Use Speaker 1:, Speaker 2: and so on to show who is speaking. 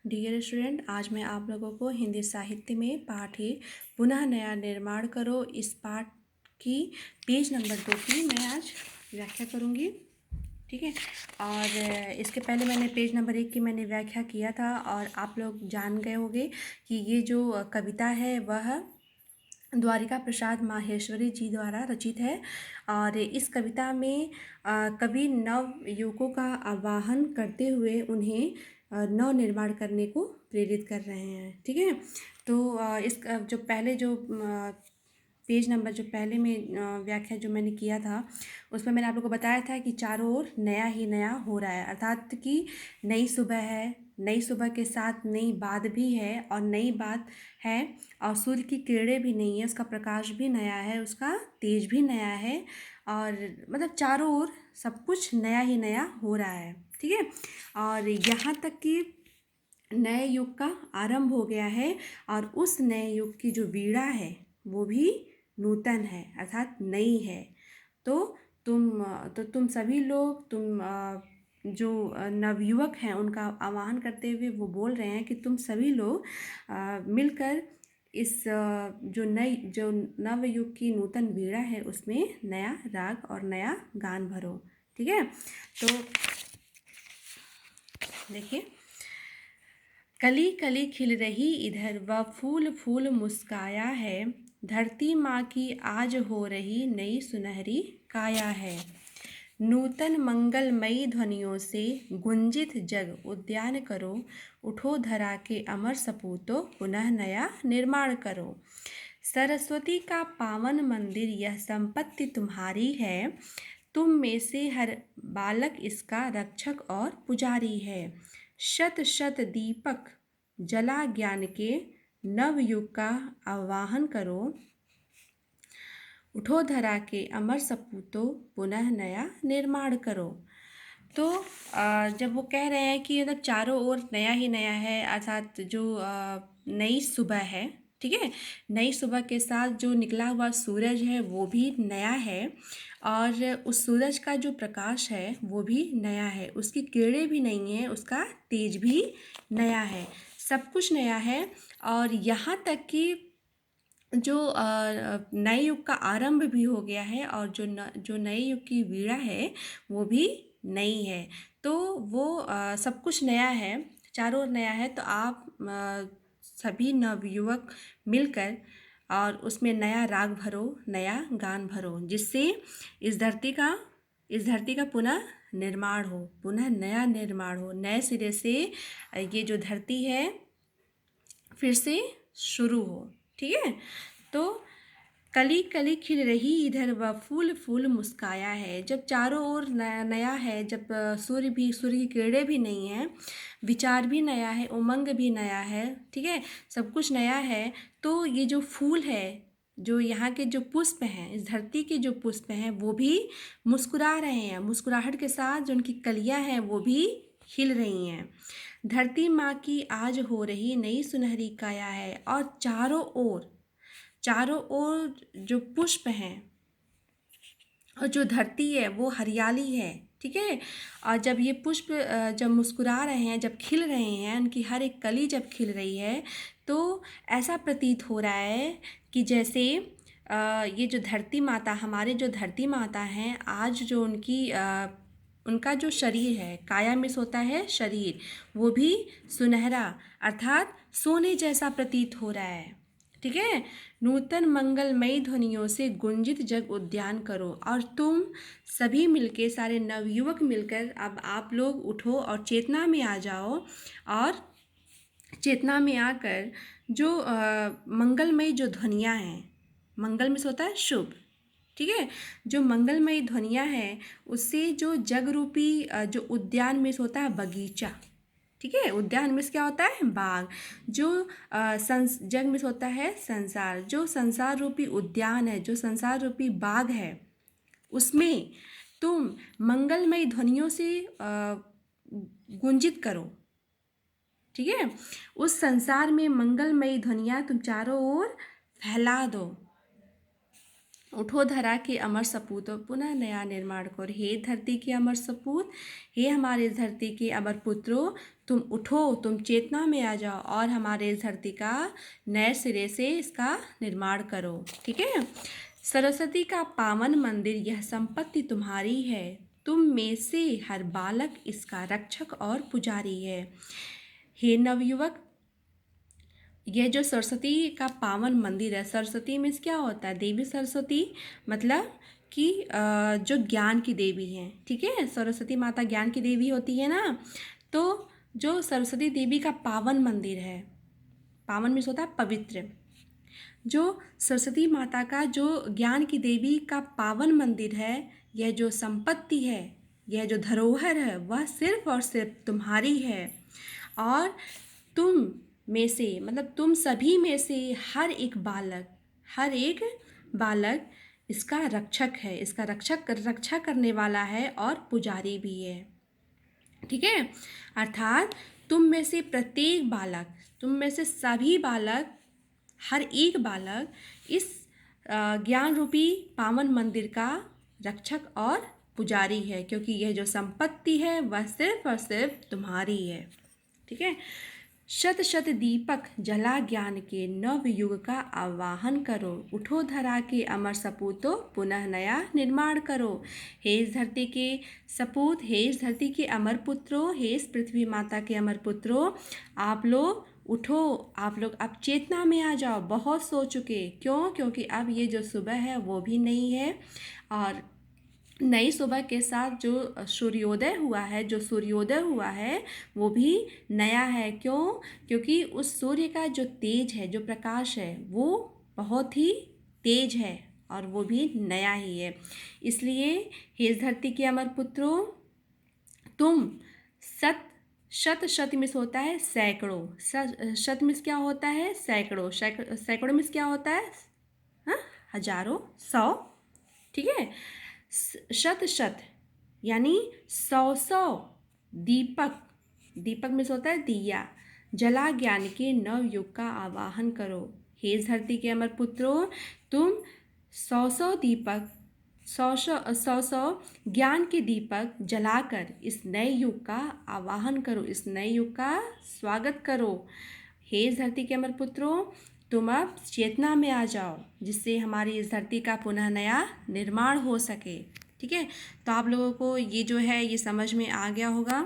Speaker 1: Dear student, आज मैं आप लोगों को हिंदी साहित्य में पाठ ही पुनः नया निर्माण करो इस पाठ की पेज नंबर 2 की मैं आज व्याख्या करूँगी। ठीक है। और इसके पहले मैंने पेज नंबर 1 की मैंने व्याख्या किया था और आप लोग जान गए होंगे कि ये जो कविता है वह द्वारिका प्रसाद माहेश्वरी जी द्वारा रचित है। और इस कविता में कवि नव युवकों का आह्वान करते हुए उन्हें नव निर्माण करने को प्रेरित कर रहे हैं। ठीक है। तो इस जो पहले जो पेज नंबर जो पहले में व्याख्या जो मैंने किया था उसमें मैंने आप लोगों को बताया था कि चारों ओर नया ही नया हो रहा है, अर्थात कि नई सुबह है, नई सुबह के साथ नई बात भी है और नई बात है और सूर्य की किरणें भी नहीं है, उसका प्रकाश भी नया है, उसका तेज भी नया है और मतलब चारों ओर सब कुछ नया ही नया हो रहा है। ठीक है। और यहाँ तक कि नए युग का आरंभ हो गया है और उस नए युग की जो वीणा है वो भी नूतन है, अर्थात नई है। तो तुम सभी लोग जो नवयुवक हैं उनका आह्वान करते हुए वो बोल रहे हैं कि तुम सभी लोग मिलकर इस जो नवयुग की नूतन वीणा है उसमें नया राग और नया गान भरो। ठीक है। तो देखिए, कली कली खिल रही इधर वह फूल फूल मुस्काया है, धरती माँ की आज हो रही नई सुनहरी काया है। नूतन मंगलमयी ध्वनियों से गुंजित जग उद्यान करो, उठो धरा के अमर सपूतो पुनः नया निर्माण करो। सरस्वती का पावन मंदिर यह संपत्ति तुम्हारी है, तुम में से हर बालक इसका रक्षक और पुजारी है। शत शत दीपक जला ज्ञान के नवयुग का आवाहन करो, उठो धरा के अमर सपूतो पुनः नया निर्माण करो। तो जब वो कह रहे हैं कि मतलब चारों ओर नया ही नया है, अर्थात जो नई सुबह है, ठीक है, नई सुबह के साथ जो निकला हुआ सूरज है वो भी नया है और उस सूरज का जो प्रकाश है वो भी नया है, उसकी किरणें भी नहीं है, उसका तेज भी नया है, सब कुछ नया है। और यहाँ तक कि जो नए युग का आरंभ भी हो गया है और जो नए युग की वीणा है वो भी नई है। तो वो सब कुछ नया है, चारों ओर नया है। तो आप सभी नवयुवक मिलकर और उसमें नया राग भरो, नया गान भरो, जिससे इस धरती का पुनः निर्माण हो, पुनः नया निर्माण हो, नए सिरे से ये जो धरती है फिर से शुरू हो। ठीक है। तो कली कली खिल रही इधर वह फूल फूल मुस्काया है। जब चारों ओर नया नया है, जब सूर्य की किरणें भी नहीं है, विचार भी नया है, उमंग भी नया है, ठीक है, सब कुछ नया है। तो ये जो फूल है, जो यहाँ के जो पुष्प हैं, इस धरती के जो पुष्प हैं वो भी मुस्कुरा रहे हैं, मुस्कुराहट के साथ जो उनकी कलियाँ हैं वो भी खिल रही हैं। धरती माँ की आज हो रही नई सुनहरी काया है और चारों ओर जो पुष्प हैं और जो धरती है वो हरियाली है। ठीक है। और जब ये पुष्प जब मुस्कुरा रहे हैं, जब खिल रहे हैं, उनकी हर एक कली जब खिल रही है तो ऐसा प्रतीत हो रहा है कि जैसे ये जो धरती माता, हमारे जो धरती माता हैं, आज जो उनका जो शरीर है, काया मिस होता है शरीर, वो भी सुनहरा अर्थात सोने जैसा प्रतीत हो रहा है। ठीक है। नूतन मंगलमयी ध्वनियों से गुंजित जग उद्यान करो। और तुम सभी मिलके, सारे नवयुवक मिलकर अब आप लोग उठो और चेतना में आ जाओ और चेतना में आकर जो मंगलमयी जो ध्वनियाँ हैं, मंगल में होता है शुभ, ठीक है, जो मंगलमयी ध्वनियाँ हैं उससे जो जग रूपी जो उद्यान में होता है बगीचा, ठीक है, उद्यान में क्या होता है बाग, जो जग में होता है संसार, जो संसार रूपी उद्यान है, जो संसार रूपी बाग है, उसमें तुम मंगलमयी ध्वनियों से गुंजित करो। ठीक है। उस संसार में मंगलमयी ध्वनियाँ तुम चारों ओर फैला दो। उठो धरा के अमर सपूत पुनः नया निर्माण करो। हे धरती के अमर सपूत, हे हमारे इस धरती के अमर पुत्रों, तुम उठो, तुम चेतना में आ जाओ और हमारे इस धरती का नए सिरे से इसका निर्माण करो। ठीक है। सरस्वती का पावन मंदिर यह संपत्ति तुम्हारी है, तुम में से हर बालक इसका रक्षक और पुजारी है। हे नवयुवक, यह जो सरस्वती का पावन मंदिर है, सरस्वती मीन्स क्या होता है? देवी सरस्वती मतलब कि जो ज्ञान की देवी हैं। ठीक है, सरस्वती माता ज्ञान की देवी होती है ना। तो जो सरस्वती देवी का पावन मंदिर है, पावन मीन्स होता है पवित्र, जो सरस्वती माता का जो ज्ञान की देवी का पावन मंदिर है, यह जो संपत्ति है, यह जो धरोहर है, वह सिर्फ और सिर्फ तुम्हारी है। और तुम में से मतलब तुम सभी में से हर एक बालक इसका रक्षक है, इसका रक्षा करने वाला है और पुजारी भी है। ठीक है, अर्थात तुम में से प्रत्येक बालक, तुम में से सभी बालक, हर एक बालक इस ज्ञान रूपी पावन मंदिर का रक्षक और पुजारी है, क्योंकि यह जो संपत्ति है वह सिर्फ और सिर्फ तुम्हारी है। ठीक है। शत शत दीपक जला ज्ञान के नव युग का आवाहन करो। उठो धरा के अमर सपूतो पुनः नया निर्माण करो। हे इस धरती के सपूत, हे इस धरती के अमर पुत्रों, हे इस पृथ्वी माता के अमर पुत्रों, आप लोग उठो, आप लोग अब चेतना में आ जाओ। बहुत सो चुके, क्यों? क्योंकि अब ये जो सुबह है वो भी नहीं है, और नई सुबह के साथ जो सूर्योदय हुआ है वो भी नया है। क्यों? क्योंकि उस सूर्य का जो तेज है, जो प्रकाश है, वो बहुत ही तेज है और वो भी नया ही है। इसलिए हे इस धरती के अमर पुत्रों, तुम शत मिस होता है सैकड़ों, शत मिस क्या होता है? सैकड़ों, सैकड़ों मिस क्या होता है? हाँ, हजारों, 100। ठीक है। शत यानी 100 दीपक में से होता है दिया, जला ज्ञान के नव युग का आवाहन करो। हे इस धरती के अमर पुत्रों, तुम 100 दीपक, 100 ज्ञान के दीपक जलाकर इस नए युग का आवाहन करो, इस नए युग का स्वागत करो। हे इस धरती के अमर पुत्रों, तुम अब चेतना में आ जाओ, जिससे हमारी इस धरती का पुनः नया निर्माण हो सके। ठीक है, तो आप लोगों को ये जो है ये समझ में आ गया होगा।